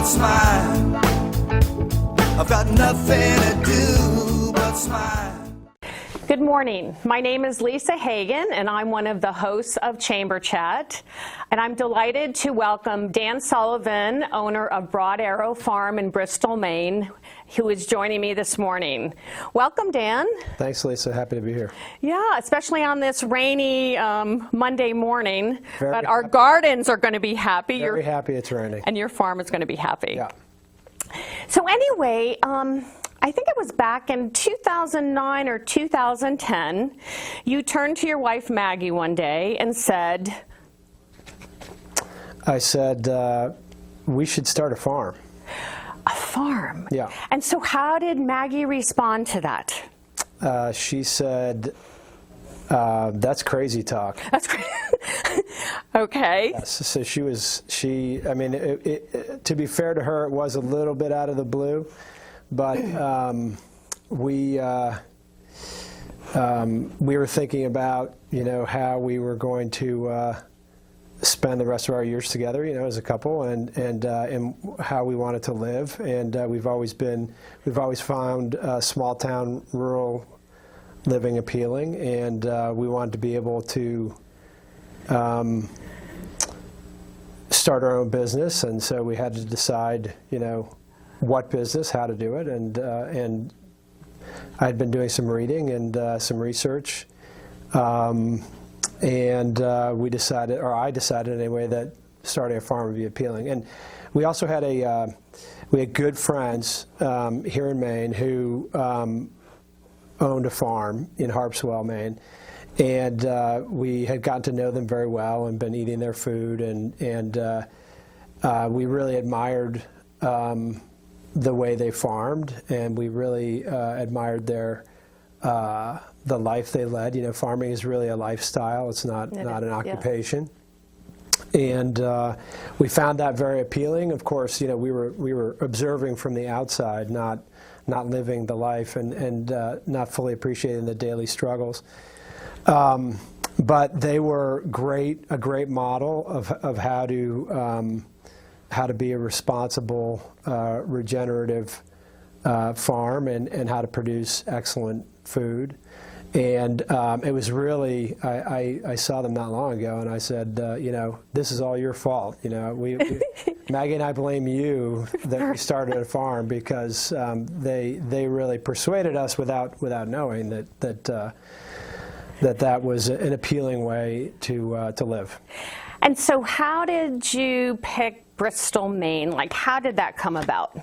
smile. I've got nothing to do but smile. Good morning. My name is Lisa Hagan, and I'm one of the hosts of Chamber Chat. And I'm delighted to welcome Dan Sullivan, owner of Broad Arrow Farm in Bristol, Maine, who is joining me this morning. Welcome, Dan. Thanks, Lisa. Happy to be here. Yeah, especially on this rainy Monday morning. Very but our gardens are going to be happy. Very happy it's raining. And your farm is going to be happy. Yeah. So anyway, I think it was back in 2009 or 2010, you turned to your wife Maggie one day and said, I said, we should start a farm. a farm? Yeah. And so how did Maggie respond to that? She said, that's crazy talk. That's great. Okay. Yes, so I mean, to be fair to her, it was a little bit out of the blue. But we were thinking about, how we were going to spend the rest of our years together, as a couple, and how we wanted to live. And we've always found small town, rural living appealing, and we wanted to be able to start our own business. And so we had to decide, what business, how to do it, and I'd been doing some reading and some research, and we decided, or I decided anyway, that starting a farm would be appealing. And we also had we had good friends here in Maine who owned a farm in Wholesale, Maine, and we had gotten to know them very well and been eating their food, and we really admired the way they farmed, and we really admired the life they led. Farming is really a lifestyle. It's not an occupation. Yeah. And we found that very appealing. Of course, we were observing from the outside, not living the life, and not fully appreciating the daily struggles. But they were a great model of how to be a responsible, regenerative farm, and how to produce excellent food. And it was really, I saw them not long ago, and I said, this is all your fault. Maggie and I blame you that we started a farm, because they really persuaded us without knowing that was an appealing way to live. And so how did you pick Bristol, Maine? Like, how did that come about?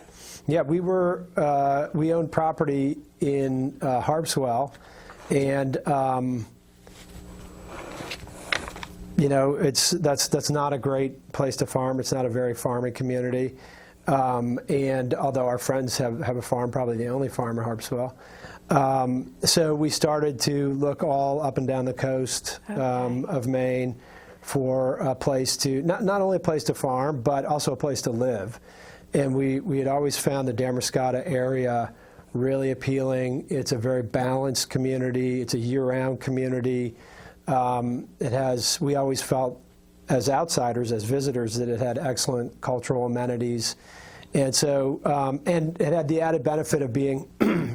Yeah, we owned property in Wholesale, and that's not a great place to farm. It's not a very farming community, and although our friends have a farm, probably the only farm in Wholesale. So we started to look all up and down the coast of Maine for a place to, not only a place to farm, but also a place to live. And we had always found the Damascotta area really appealing. It's a very balanced community. It's a year-round community. We always felt, as outsiders, as visitors, that it had excellent cultural amenities. And so, and it had the added benefit of being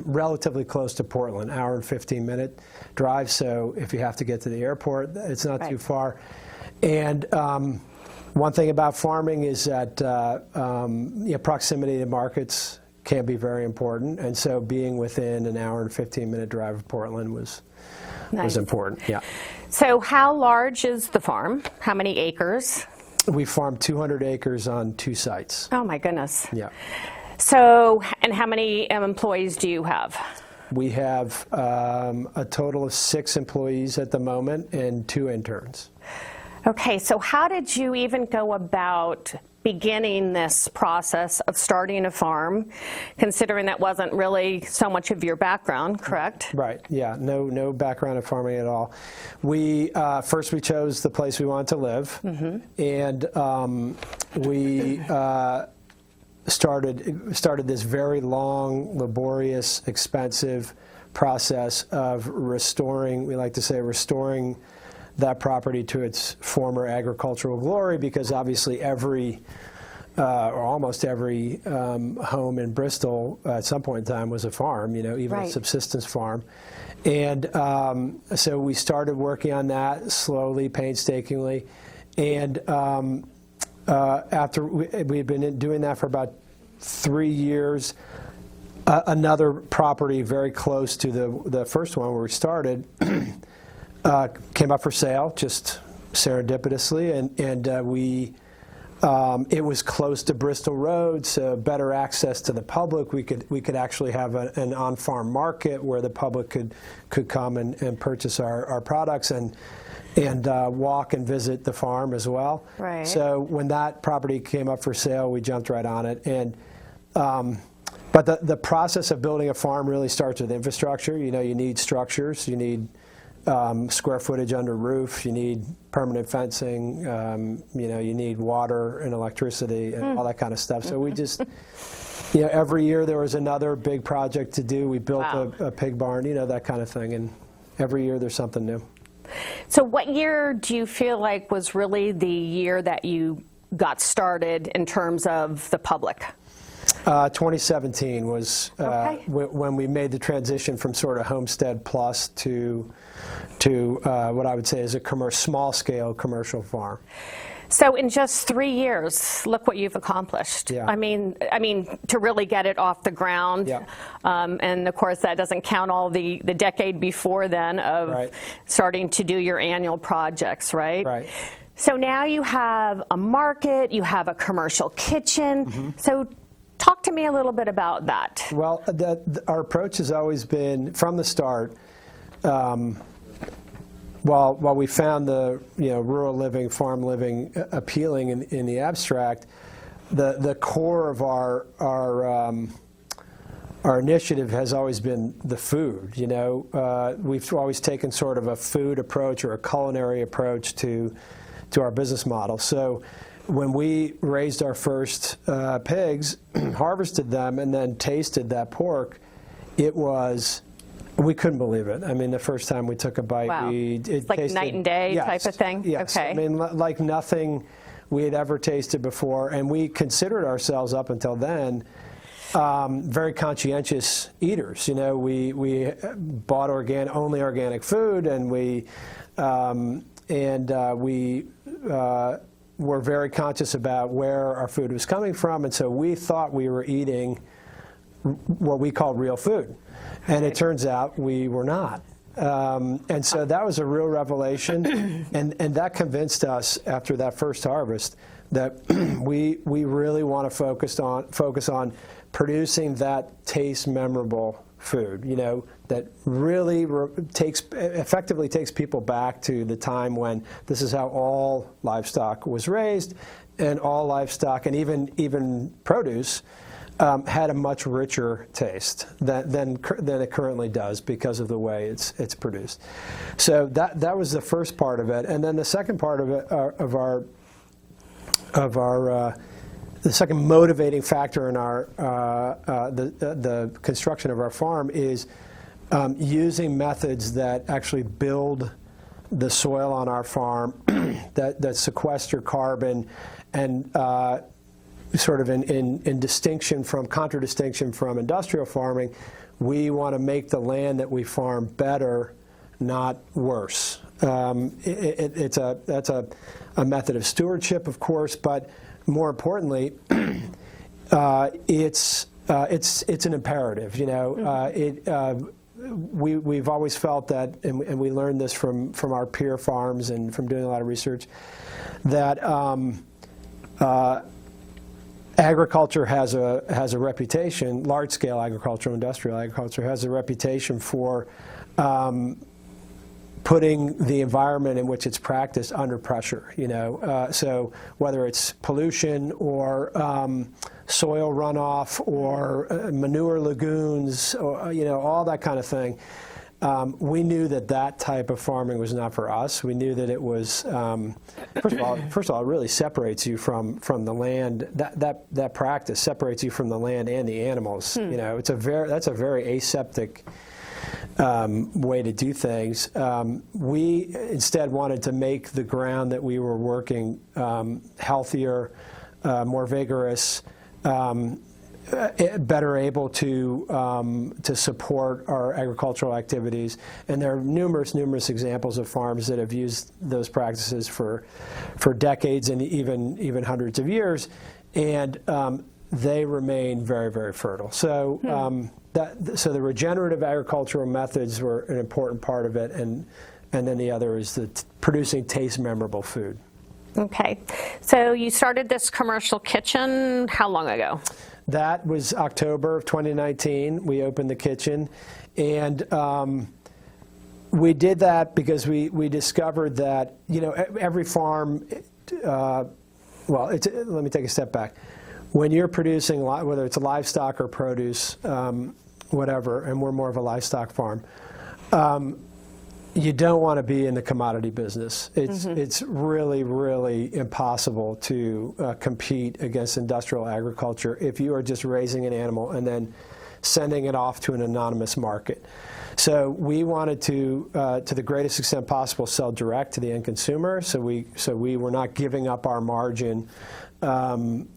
relatively close to Portland, hour and 15-minute drive. So if you have to get to the airport, it's not too far. And one thing about farming is that proximity to markets can be very important. And so being within an hour and 15-minute drive of Portland was important. Yeah. So how large is the farm? How many acres? We farm 200 acres on 2 sites. Oh my goodness. Yeah. So, and how many employees do you have? We have a total of 6 employees at the moment and 2 interns. Okay, so how did you even go about beginning this process of starting a farm, considering that wasn't really so much of your background, correct? Right, yeah, no background in farming at all. We first we chose the place we wanted to live, and we started this very long, laborious, expensive process of restoring, we like to say, restoring that property to its former agricultural glory, because obviously every or almost every home in Bristol at some point in time was a farm, even a subsistence farm. And so we started working on that slowly, painstakingly. And after we had been doing that for about 3 years, another property very close to the first one where we started came up for sale, just serendipitously, and we it was close to Bristol Road, so better access to the public. We could actually have an on-farm market where the public could come and purchase our products and walk and visit the farm as well. Right. So when that property came up for sale, we jumped right on it. And but the process of building a farm really starts with infrastructure. You need structures, you need square footage under roof, you need permanent fencing, you need water and electricity and all that kind of stuff. So we just, every year there was another big project to do. We built a pig barn, that kind of thing. And every year there's something new. So what year do you feel like was really the year that you got started in terms of the public? 2017 was when we made the transition from sort of Homestead Plus to what I would say is a small-scale commercial farm. So in just 3 years, look what you've accomplished. Yeah. I mean, to really get it off the ground. Yeah. And of course, that doesn't count all the decade before then of starting to do your annual projects, right? Right. So now you have a market, you have a commercial kitchen. So talk to me a little bit about that. Well, our approach has always been, from the start, while we found the rural living, farm living appealing in the abstract, the core of our initiative has always been the food. We've always taken sort of a food approach or a culinary approach to our business model. So when we raised our first pigs, harvested them, and then tasted that pork, we couldn't believe it. I mean, the first time we took a bite, it's like tasted, night and day type of thing? Yes. Okay. I mean, like nothing we had ever tasted before, and we considered ourselves up until then very conscientious eaters. We bought only organic food, and we were very conscious about where our food was coming from, and so we thought we were eating what we called real food. And it turns out we were not. And so that was a real revelation, and that convinced us after that first harvest that we really want to focus on producing that taste memorable food, that really effectively takes people back to the time when this is how all livestock was raised, and all livestock and even produce had a much richer taste than it currently does because of the way it's produced. So that was the first part of it, and then the second part of it the second motivating factor in our the construction of our farm is using methods that actually build the soil on our farm, that sequester carbon, and sort of in contradistinction from industrial farming, we want to make the land that we farm better, not worse. That's a method of stewardship, of course, but more importantly, it's an imperative. We've always felt that, and we learned this from our peer farms and from doing a lot of research, that agriculture has a reputation, large-scale agriculture, industrial agriculture, has a reputation for putting the environment in which it's practiced under pressure. So whether it's pollution or soil runoff or manure lagoons, or, all that kind of thing. We knew that type of farming was not for us. We knew that it was, first of all, it really separates you from the land. That practice separates you from the land and the animals. That's a very aseptic way to do things. We instead wanted to make the ground that we were working healthier, more vigorous, better able to support our agricultural activities. And there are numerous examples of farms that have used those practices for decades and even hundreds of years, and they remain very fertile. So so the regenerative agricultural methods were an important part of it, and then the other is producing taste memorable food. Okay, so you started this commercial kitchen how long ago? That was October of 2019. We opened the kitchen, and we did that because we discovered that, you know, every farm, well, let me take a step back. When you're producing, whether it's livestock or produce, whatever, and we're more of a livestock farm, you don't want to be in the commodity business. It's really impossible to compete against industrial agriculture if you are just raising an animal and then sending it off to an anonymous market. So we wanted to the greatest extent possible, sell direct to the end consumer. So we were not giving up our margin on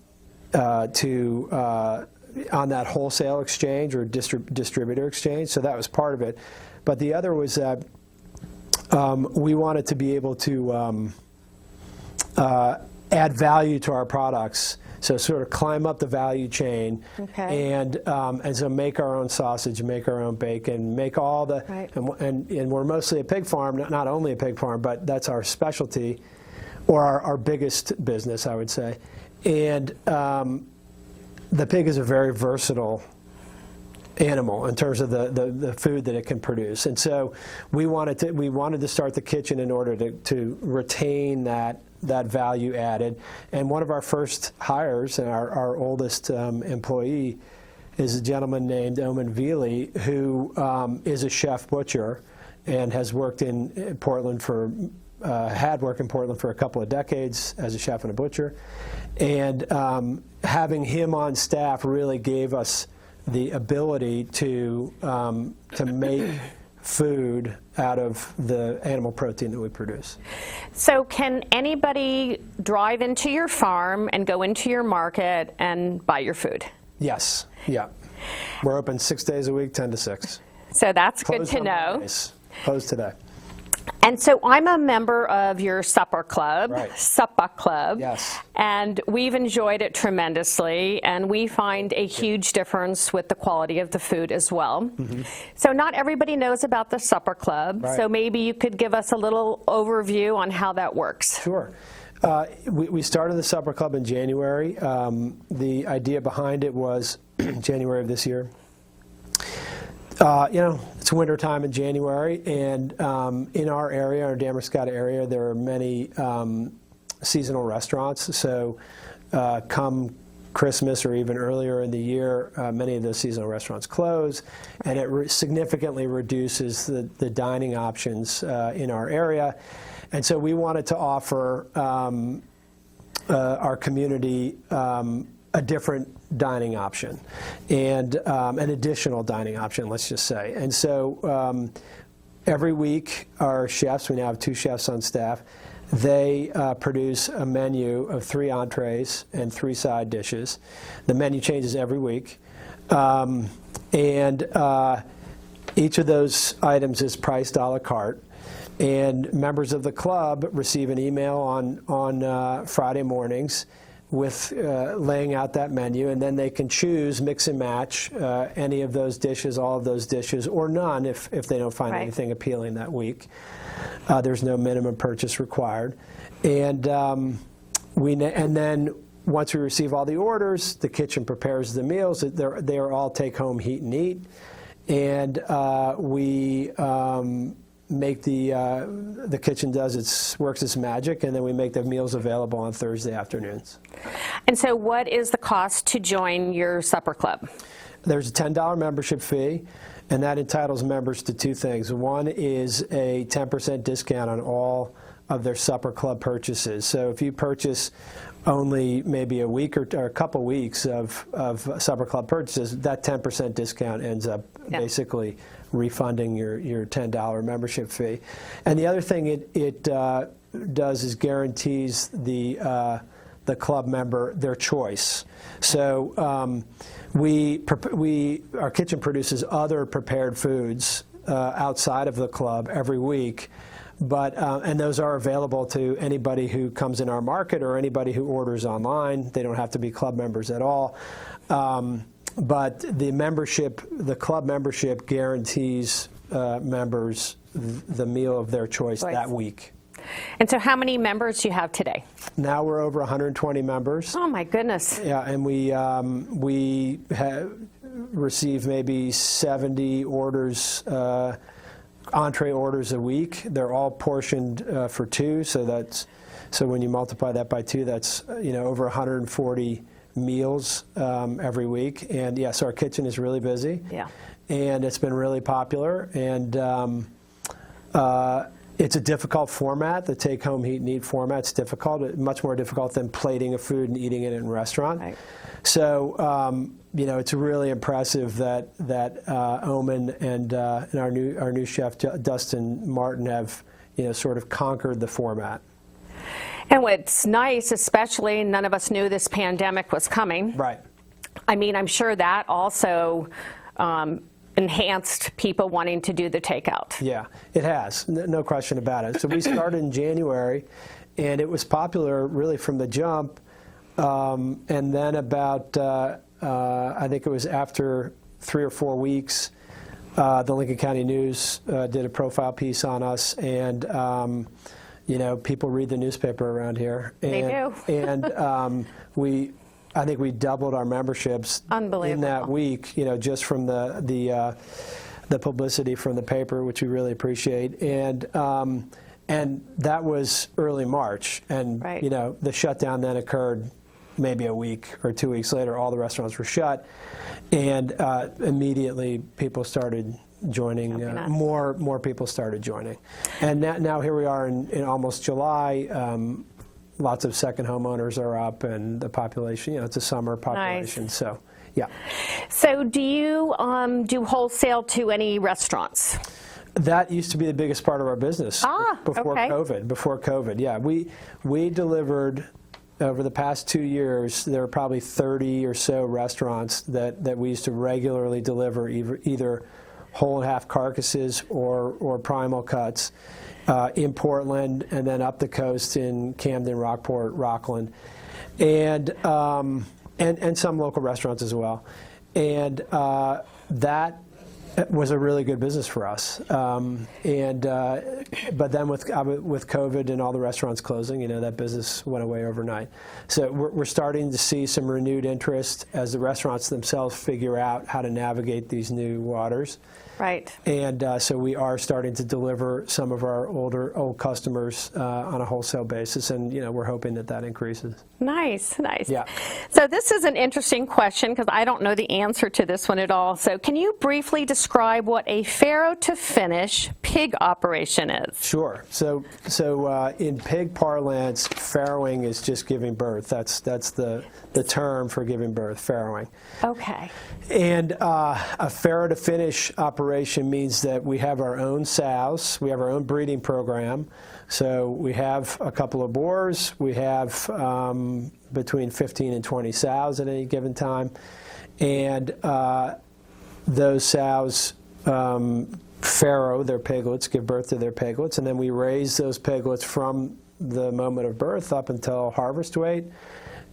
that wholesale exchange or distributor exchange. So that was part of it. But the other was that we wanted to be able to add value to our products, so sort of climb up the value chain, and so make our own sausage, make our own bacon, make all the, and we're mostly a pig farm, not only a pig farm, but that's our specialty, or our biggest business, I would say. And the pig is a very versatile animal in terms of the food that it can produce, and so we wanted to start the kitchen in order to retain that value added. And one of our first hires, and our oldest employee, is a gentleman named Oman Vili, who is a chef butcher and has worked in Portland had worked in Portland for a couple of decades as a chef and a butcher, and having him on staff really gave us the ability to make food out of the animal protein that we produce. So can anybody drive into your farm and go into your market and buy your food? Yes, yeah. We're open 6 days a week, 10 to 6. So that's Closed good to know. Mondays. Closed today. And so I'm a member of your supper club, Suppa Club, Yes. and we've enjoyed it tremendously, and we find a huge difference with the quality of the food as well. So not everybody knows about the Supper Club, so maybe you could give us a little overview on how that works. Sure. We started the Supper Club in January. The idea behind it was January of this year. You know, it's winter time in January, and in our area, our Damerscott area, there are many seasonal restaurants. So come Christmas or even earlier in the year, many of those seasonal restaurants close, and it significantly reduces the dining options in our area. And so we wanted to offer our community a different dining option, and an additional dining option, let's just say. And so every week, our chefs, we now have 2 chefs on staff, they produce a menu of 3 entrees and 3 side dishes. The menu changes every week, and each of those items is priced a la carte. And members of the club receive an email on Friday mornings with laying out that menu, and then they can choose, mix and match any of those dishes, all of those dishes, or none if they don't find anything appealing that week. There's no minimum purchase required. And and then once we receive all the orders, the kitchen prepares the meals. They are all take-home heat and eat, and we make the kitchen works its magic, and then we make the meals available on Thursday afternoons. And so what is the cost to join your supper club? There's a $10 membership fee, and that entitles members to 2 things. One is a 10% discount on all of their supper club purchases. So if you purchase only maybe a week or a couple weeks of supper club purchases, that 10% discount ends up basically refunding your $10 membership fee. And the other thing it does is guarantees the the club member their choice. So our kitchen produces other prepared foods outside of the club every week, but and those are available to anybody who comes in our market or anybody who orders online. They don't have to be club members at all. But the club membership guarantees members the meal of their choice that week. And so how many members do you have today? Now we're over 120 members. Oh my goodness. Yeah, and we receive maybe 70 orders, entree orders a week. They're all portioned for two, so when you multiply that by two, that's over 140 meals every week. And yes, our kitchen is really busy. Yeah. And it's been really popular, and it's a difficult format. The take-home heat and eat format's difficult, much more difficult than plating of food and eating it in a restaurant. Right. So it's really impressive that Omen and our new chef Dustin Martin have sort of conquered the format. And what's nice, especially, none of us knew this pandemic was coming. Right. I mean, I'm sure that also enhanced people wanting to do the takeout. Yeah, it has, no question about it. So we started in January, and it was popular really from the jump. And then about, I think it was after 3 or 4 weeks, the Lincoln County News did a profile piece on us, and people read the newspaper around here. And, they do. And I think we doubled our memberships in that week, just from the publicity from the paper, which we really appreciate. And that was early March, and right. The shutdown then occurred maybe a week or 2 weeks later. All the restaurants were shut, and immediately people started joining. More people started joining, and now here we are in almost July. Lots of second homeowners are up, and the population, it's a summer population. Nice. So, yeah. So do you do wholesale to any restaurants? That used to be the biggest part of our business before COVID. Before COVID, yeah. We delivered, over the past 2 years, there are probably 30 or so restaurants that we used to regularly deliver either whole and half carcasses or primal cuts. In Portland, and then up the coast in Camden, Rockport, Rockland, and some local restaurants as well. And that was a really good business for us. But then with COVID and all the restaurants closing, that business went away overnight. So we're starting to see some renewed interest as the restaurants themselves figure out how to navigate these new waters. Right. And so we are starting to deliver some of our old customers on a wholesale basis, and we're hoping that increases. Nice, nice. Yeah. So this is an interesting question because I don't know the answer to this one at all. So can you briefly describe what a farrow to finish pig operation is? Sure. So in pig parlance, farrowing is just giving birth. That's the term for giving birth, farrowing. Okay. And a farrow to finish operation means that we have our own sows, we have our own breeding program. So we have a couple of boars, we have between 15 and 20 sows at any given time, and those sows farrow their piglets, give birth to their piglets, and then we raise those piglets from the moment of birth up until harvest weight.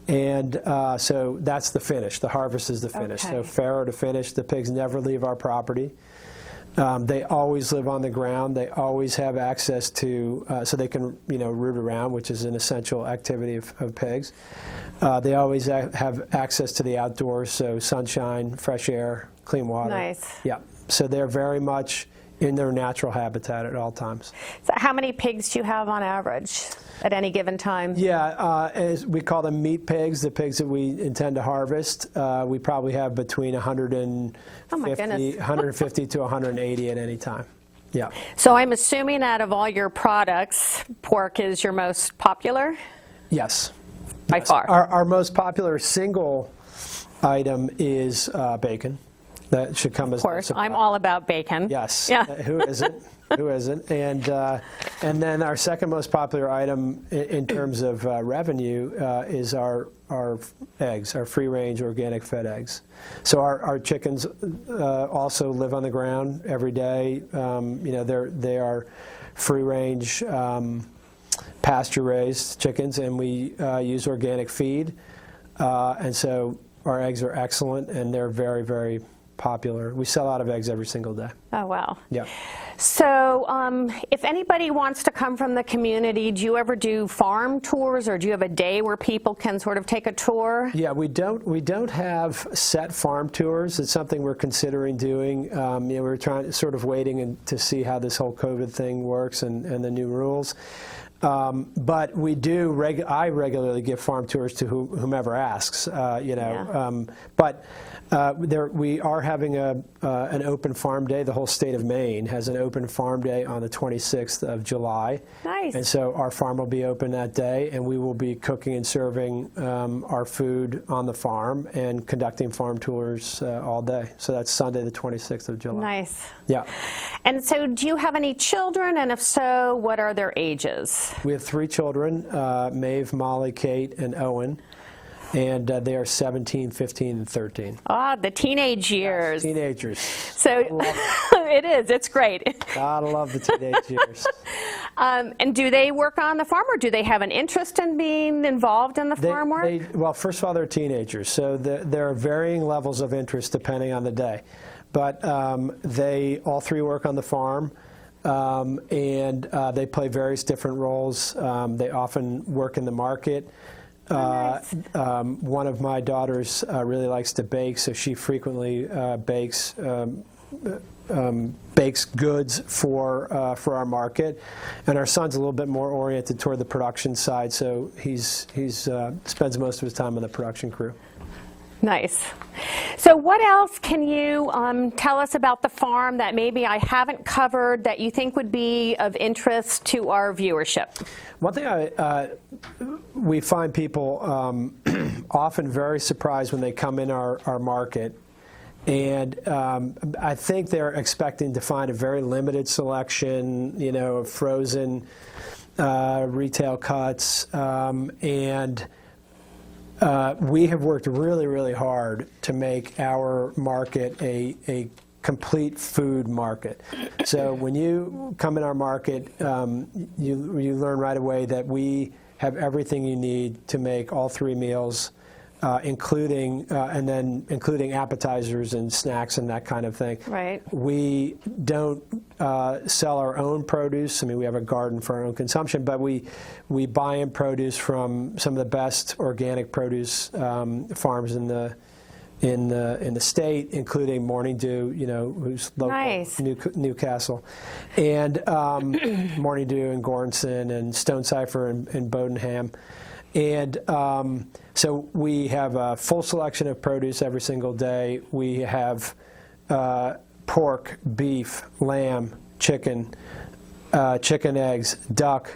And so that's the finish. The harvest is the finish. Okay. So farrow to finish. The pigs never leave our property. They always live on the ground. They always have access to, so they can, root around, which is an essential activity of pigs. They always have access to the outdoors, so sunshine, fresh air, clean water. Nice. Yeah. So they're very much in their natural habitat at all times. So how many pigs do you have on average at any given time? Yeah, as we call them meat pigs, the pigs that we intend to harvest. We probably have between 150 to 180 at any time. Yeah. So I'm assuming out of all your products, pork is your most popular? Yes. By far. Our most popular single item is bacon. That should come as Of course, I'm all about bacon. Yes. Yeah. Who isn't? Who isn't? And then our second most popular item in terms of revenue is our eggs, our free-range organic fed eggs. So our chickens also live on the ground every day. They are free-range, pasture-raised chickens, and we use organic feed. And so our eggs are excellent, and they're very, very popular. We sell out of eggs every single day. Oh, wow. Yeah. So if anybody wants to come from the community, do you ever do farm tours, or do you have a day where people can sort of take a tour? Yeah, we don't have set farm tours. It's something we're considering doing. We're sort of waiting to see how this whole COVID thing works and the new rules. But we do. I regularly give farm tours to whomever asks. But we are having an open farm day. The whole state of Maine has an open farm day on the 26th of July. Nice. And so our farm will be open that day, and we will be cooking and serving our food on the farm and conducting farm tours all day. So that's Sunday, the 26th of July. Nice. Yeah. And so do you have any children? And if so, what are their ages? We have 3 children, Maeve, Molly, Kate, and Owen. And they are 17, 15, and 13. Ah, the teenage years. Yes, teenagers. So it is. It's great. Gotta love the teenage years. And do they work on the farm, or do they have an interest in being involved in the farm work? Well, first of all, they're teenagers, so there are varying levels of interest depending on the day. But they all 3 work on the farm. And they play various different roles. They often work in the market. Nice. One of my daughters really likes to bake, so she frequently bakes goods for our market. And our son's a little bit more oriented toward the production side, so he's spends most of his time on the production crew. Nice. So what else can you tell us about the farm that maybe I haven't covered that you think would be of interest to our viewership? One thing we find people often very surprised when they come in our market, and I think they're expecting to find a very limited selection, of frozen retail cuts, and we have worked really, really hard to make our market a complete food market. So when you come in our market, you learn right away that we have everything you need to make all 3 meals, including appetizers and snacks and that kind of thing. Right. We don't sell our own produce. I mean, we have a garden for our own consumption, but we buy in produce from some of the best organic produce farms in the state, including Morning Dew, who's local, nice. Newcastle, and Morning Dew in Gornson and Stonecipher in Bodenham. And so we have a full selection of produce every single day. We have pork, beef, lamb, chicken, chicken eggs, duck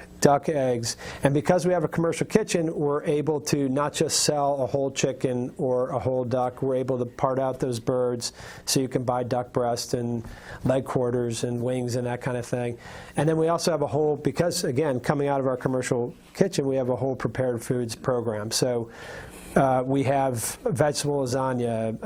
eggs. And because we have a commercial kitchen, we're able to not just sell a whole chicken or a whole duck. We're able to part out those birds so you can buy duck breast and leg quarters and wings and that kind of thing. And then we also have a whole, because again, coming out of our commercial kitchen, we have a whole prepared foods program. So we have vegetable lasagna,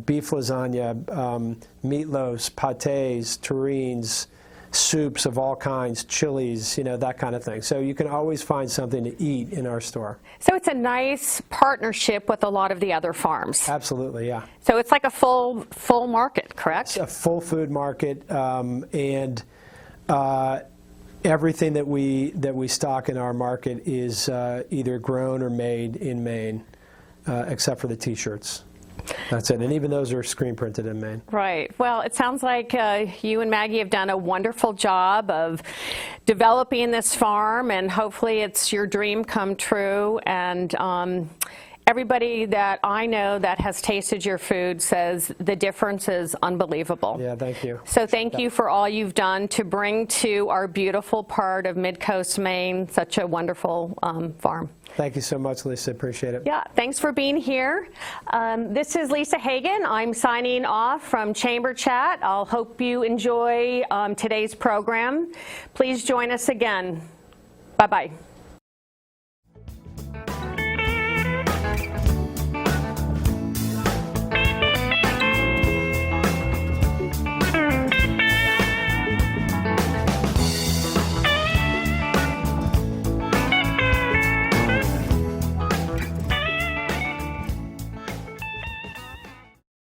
beef lasagna, meatloafs, pâtés, terrines, soups of all kinds, chilies, that kind of thing. So you can always find something to eat in our store. So it's a nice partnership with a lot of the other farms. Absolutely, yeah. So it's like a full market, correct? It's a full food market, and everything that we stock in our market is either grown or made in Maine, except for the T-shirts. That's it, and even those are screen printed in Maine. Right. Well, it sounds like you and Maggie have done a wonderful job of developing this farm, and hopefully it's your dream come true. And everybody that I know that has tasted your food says the difference is unbelievable. Yeah, thank you. So thank you for all you've done to bring to our beautiful part of Mid-Coast Maine such a wonderful farm. Thank you so much, Lisa. Appreciate it. Yeah, thanks for being here. This is Lisa Hagan. I'm signing off from Chamber Chat. I'll hope you enjoy today's program. Please join us again. Bye-bye.